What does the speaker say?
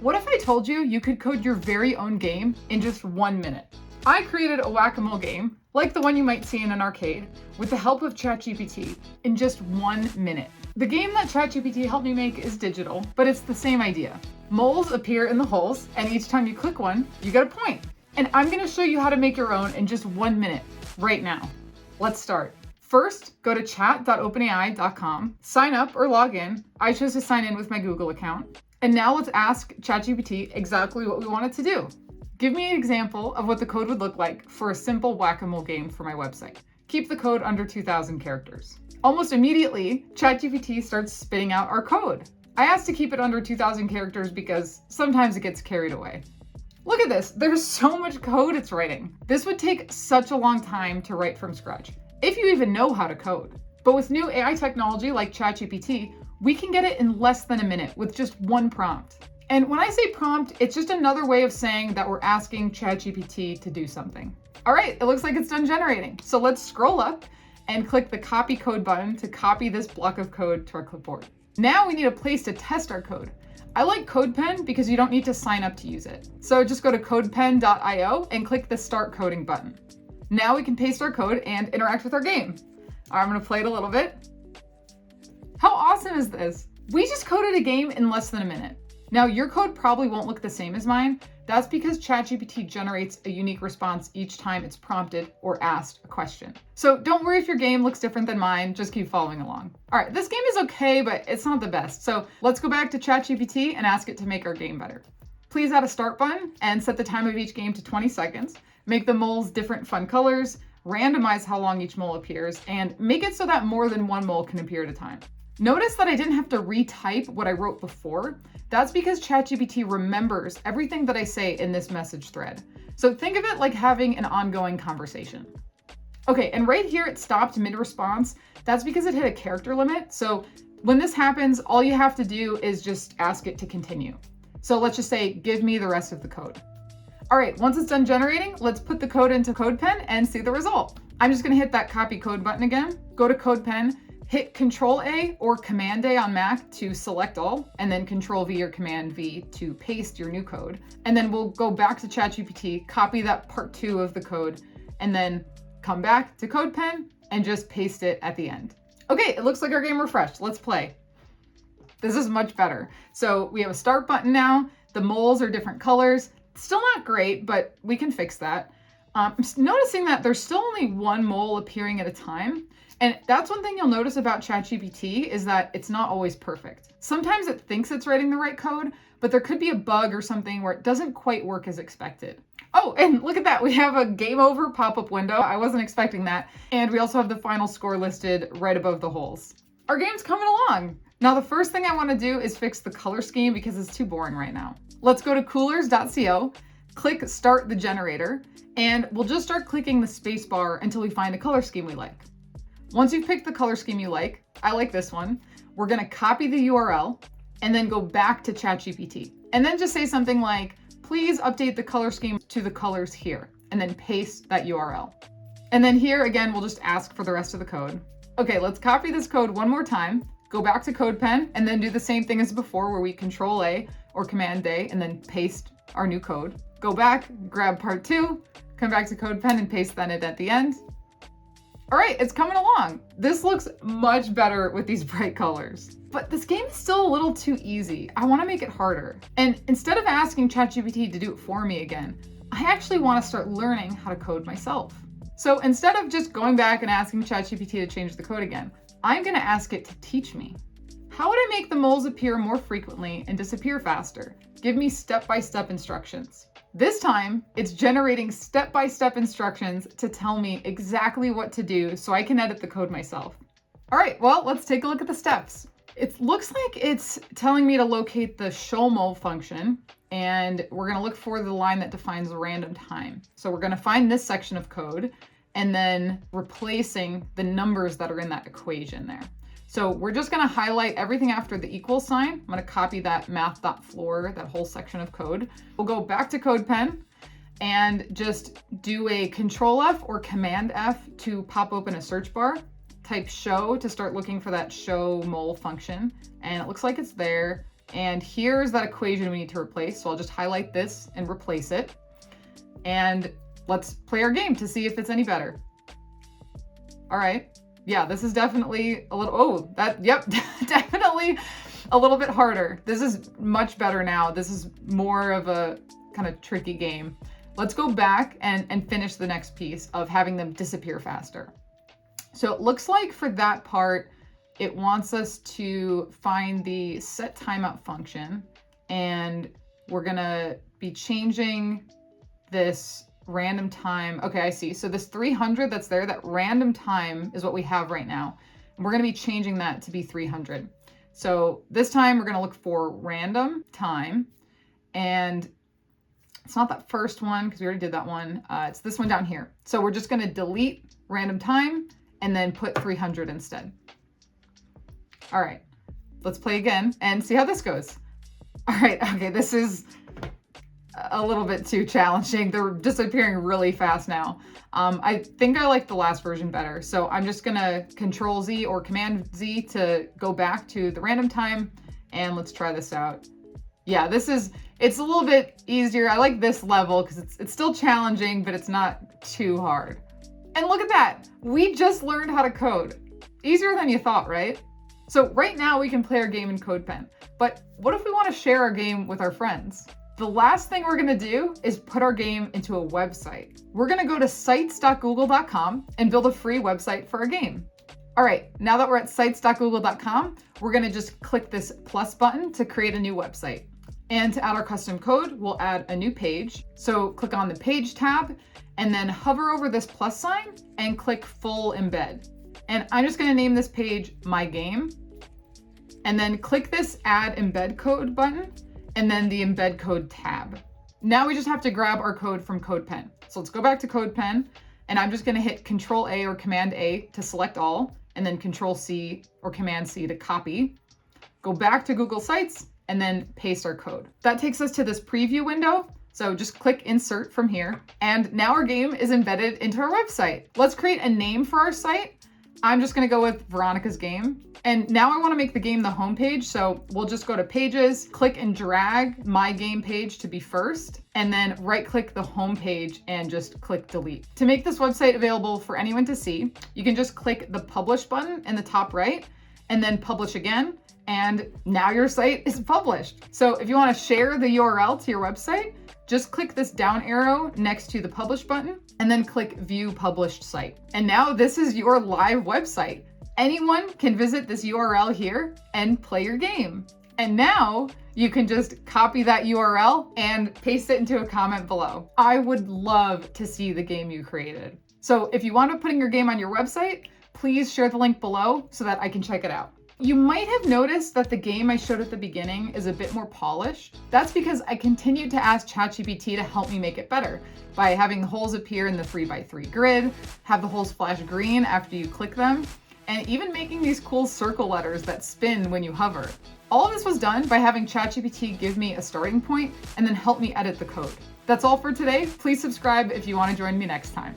What if I told you you could code your very own game in just 1 minute? I created a whack-a-mole game, like the one you might see in an arcade, with the help of ChatGPT in just 1 minute. The game that ChatGPT helped me make is digital, but it's the same idea. Moles appear in the holes, and each time you click one, you get a point. And I'm gonna show you how to make your own in just 1 minute, right now. Let's start. First, go to chat.openai.com, sign up or log in. I chose to sign in with my Google account. And now let's ask ChatGPT exactly what we want it to do. Give me an example of what the code would look like for a simple whack-a-mole game for my website. Keep the code under 2,000 characters. Almost immediately, ChatGPT starts spitting out our code. I asked to keep it under 2,000 characters because sometimes it gets carried away. Look at this, there's so much code it's writing. This would take such a long time to write from scratch, if you even know how to code. But with new AI technology like ChatGPT, we can get it in less than a minute with just one prompt. And when I say prompt, it's just another way of saying that we're asking ChatGPT to do something. All right, it looks like it's done generating. So let's scroll up and click the copy code button to copy this block of code to our clipboard. Now we need a place to test our code. I like CodePen because you don't need to sign up to use it. So just go to codepen.io and click the Start Coding button. Now we can paste our code and interact with our game. All right, I'm gonna play it a little bit. How awesome is this? We just coded a game in less than a minute. Now your code probably won't look the same as mine. That's because ChatGPT generates a unique response each time it's prompted or asked a question. So don't worry if your game looks different than mine, just keep following along. All right, this game is okay, but it's not the best. So let's go back to ChatGPT and ask it to make our game better. Please add a start button and set the time of each game to 20 seconds. Make the moles different fun colors, randomize how long each mole appears, and make it so that more than one mole can appear at a time. Notice that I didn't have to retype what I wrote before. That's because ChatGPT remembers everything that I say in this message thread. So think of it like having an ongoing conversation. Okay, and right here it stopped mid-response. That's because it hit a character limit. So when this happens, all you have to do is just ask it to continue. So let's just say, give me the rest of the code. All right, once it's done generating, let's put the code into CodePen and see the result. I'm just gonna hit that copy code button again, go to CodePen, hit Control-A or Command-A on Mac to select all, and then Control-V or Command-V to paste your new code. And then we'll go back to ChatGPT, copy that part 2 of the code, and then come back to CodePen and just paste it at the end. Okay, it looks like our game refreshed. Let's play. This is much better. So we have a start button now. The moles are different colors. Still not great, but we can fix that. I'm noticing that there's still only one mole appearing at a time. And that's one thing you'll notice about ChatGPT is that it's not always perfect. Sometimes it thinks it's writing the right code, but there could be a bug or something where it doesn't quite work as expected. Oh, and look at that. We have a game over pop-up window. I wasn't expecting that. And we also have the final score listed right above the holes. Our game's coming along. Now, the first thing I want to do is fix the color scheme because it's too boring right now. Let's go to coolers.co, click Start the Generator, and we'll just start clicking the space bar until we find a color scheme we like. Once you've picked the color scheme you like, I like this one, we're gonna copy the URL and then go back to ChatGPT. And then just say something like, please update the color scheme to the colors here, and then paste that URL. And then here again, we'll just ask for the rest of the code. Okay, let's copy this code one more time, go back to CodePen, and then do the same thing as before where we Control-A or Command-A and then paste our new code. Go back, grab part 2, come back to CodePen and paste that in at the end. All right, it's coming along. This looks much better with these bright colors. But this game is still a little too easy. I wanna make it harder. And instead of asking ChatGPT to do it for me again, I actually wanna start learning how to code myself. So instead of just going back and asking ChatGPT to change the code again, I'm gonna ask it to teach me. How would I make the moles appear more frequently and disappear faster? Give me step-by-step instructions. This time, it's generating step-by-step instructions to tell me exactly what to do so I can edit the code myself. All right, well, let's take a look at the steps. It looks like it's telling me to locate the showMole function, and we're gonna look for the line that defines random time. So we're gonna find this section of code and then replacing the numbers that are in that equation there. So we're just gonna highlight everything after the equal sign. I'm gonna copy that math.floor, that whole section of code. We'll go back to CodePen and just do a Control F or Command F to pop open a search bar. Type show to start looking for that show mole function. And it looks like it's there. And here's that equation we need to replace. So I'll just highlight this and replace it. And let's play our game to see if it's any better. All right. Yeah, this is definitely a little, yep, definitely a little bit harder. This is much better now. This is more of a kind of tricky game. Let's go back and finish the next piece of having them disappear faster. So it looks like for that part, it wants us to find the set timeout function, and we're gonna be changing this random time. Okay, I see. So this 300 that's there, that random time is what we have right now. And we're gonna be changing that to be 300. So this time we're gonna look for random time, and it's not that first one because we already did that one. It's this one down here. So we're just gonna delete random time and then put 300 instead. All right, let's play again and see how this goes. All right, okay, this is a little bit too challenging. They're disappearing really fast now. I think I like the last version better. So I'm just gonna Control Z or Command Z to go back to the random time, and let's try this out. Yeah, it's a little bit easier. I like this level because it's still challenging, but it's not too hard. And look at that, we just learned how to code. Easier than you thought, right? So right now we can play our game in CodePen, but what if we want to share our game with our friends? The last thing we're gonna do is put our game into a website. We're gonna go to sites.google.com and build a free website for our game. All right, now that we're at sites.google.com, we're gonna just click this plus button to create a new website. And to add our custom code, we'll add a new page. So click on the Page tab and then hover over this plus sign and click Full Embed. And I'm just gonna name this page My Game. And then click this Add Embed Code button and then the Embed Code tab. Now we just have to grab our code from CodePen. So let's go back to CodePen, and I'm just gonna hit Control A or Command A to select all, and then Control C or Command C to copy. Go back to Google Sites, and then paste our code. That takes us to this preview window. So just click Insert from here, and now our game is embedded into our website. Let's create a name for our site. I'm just gonna go with Veronica's Game. And now I wanna make the game the homepage, so we'll just go to Pages, click and drag My Game page to be first, and then right-click the home page and just click Delete. To make this website available for anyone to see, you can just click the Publish button in the top right, and then Publish again, and now your site is published. So if you wanna share the URL to your website, just click this down arrow next to the Publish button, and then click View Published Site. And now this is your live website. Anyone can visit this URL here and play your game. And now you can just copy that URL and paste it into a comment below. I would love to see the game you created. So if you want to put your game on your website, please share the link below so that I can check it out. You might have noticed that the game I showed at the beginning is a bit more polished. That's because I continued to ask ChatGPT to help me make it better by having the holes appear in the 3x3 grid, have the holes flash green after you click them, and even making these cool circle letters that spin when you hover. All of this was done by having ChatGPT give me a starting point and then help me edit the code. That's all for today. Please subscribe if you want to join me next time.